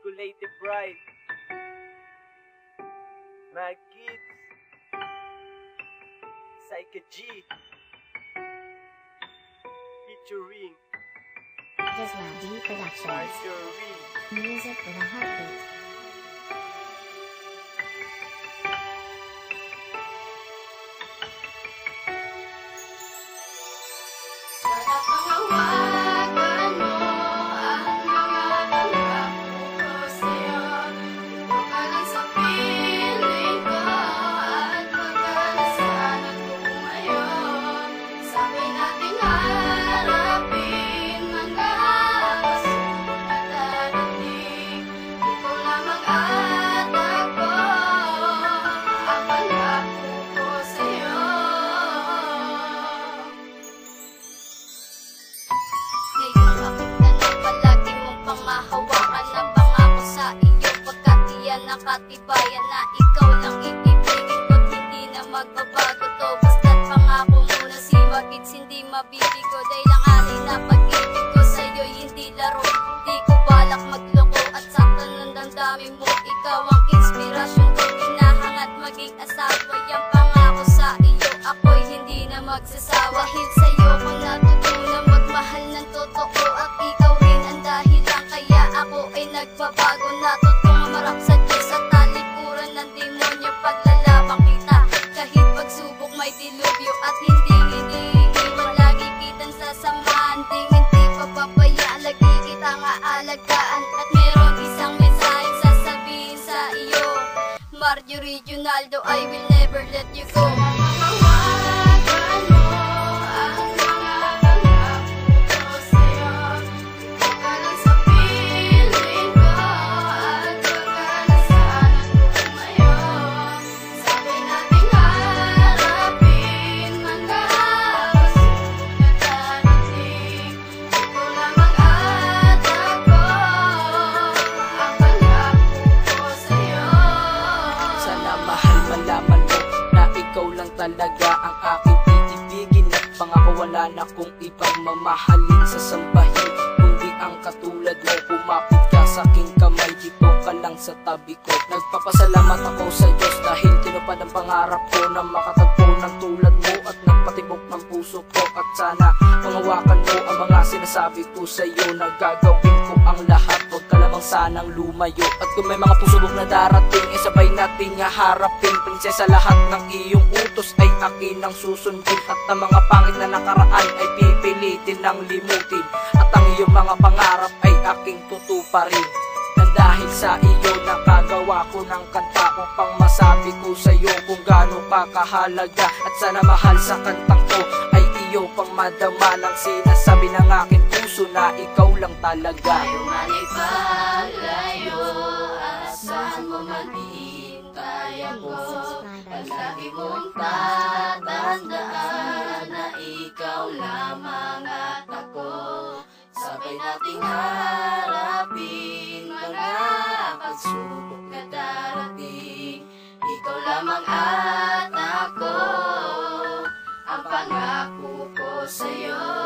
Calculated Pride, Mag Kids, Psycha G, featuring Gisla D Productions. Marjorie. Music with a heartbeat. Sana pangawagan mo ang mga pangako ko sa'yo. Ito ka lang sa piling ko at pagkalasanan ko ngayon. Sabay nating harapin mga pagsubok na darating. Ikaw lamang at ako ang pangako ko sa'yo. Ngayong ako na palagi mong panghahawakan na pangako sa iyo, pagkat iyan nakatibayan na ikaw lang ibibigin ko't hindi na magbabago to. Basta't pangako mo na si Wagits hindi mabibigo, dahil ang alay na pag-ibig ko sa'yo'y hindi laro. Di ko balak magloko at saktan ng damdamin mo. Ikaw ang inspirasyon ko, hinahangad maging asawa. Yang pangako sa iyo, ako'y hindi na magsasawa. Dahil sa'yo ko natutunan magmahal ng totoo, at ikaw rin ang dahilan kaya ako ay nagbabago. Natutong marap sa Diyos at talikuran ng demonyo. Paglalabang kita kahit pagsubok may dilubyo, at hindi iniiwan lagi kitang sasamahan. Ding hindi papapayaan, lagi kitang aalagaan. At meron isang mensahe sasabihin sa iyo, Marjorie Junaldo, I will never let you go. Pangawagan mo ang mga pangako ko sa'yo. Ito ka lang sa piling ko at pagkalasanan ko ngayon. Sabay nating harapin mga pagsubok na darating. Ikaw lamang at ako ang pangako ko sa'yo. Sana mahal malaman mo na ikaw lang talaga ang aking iibigin. At pangako wala na kong ibang mamahalin sa sambahin, kundi ang katulad mo. Kumapit ka sa aking kamay, dito ka lang sa tabi ko. Nagpapasalamat ako sa Diyos dahil tinupad ang pangarap ko na makatagpo ng tulad mo at nagpatibok ng puso ko. At sana pangawakan mo ang mga sinasabi ko sa iyo, na gagawin ko ang lahat, huwag ka lamang sanang lumayo. At kung may mga pusubok na darating, sabay nating harapin. Prinsesa, lahat ng iyong utos ay akin ang susundin, at ang mga pangit na nakaraan ay pipilitin ng limutin. At ang iyong mga pangarap ay aking tutuparin. Nang dahil sa iyo nakagawa ko ng kanta upang masabi ko sa iyo kung gaano ka kahalaga. At sana mahal sa kantang to ay iyo pang madama ng sinasabi ng aking puso na ikaw lang talaga. Tayo man ipaglayo, asahan mo man hihintay ako. Palagi mong tatandaan na ikaw lamang at ako. Sabay nating harapin mga pagsubok na darating. Ikaw lamang at ako ang pangako ko sa'yo.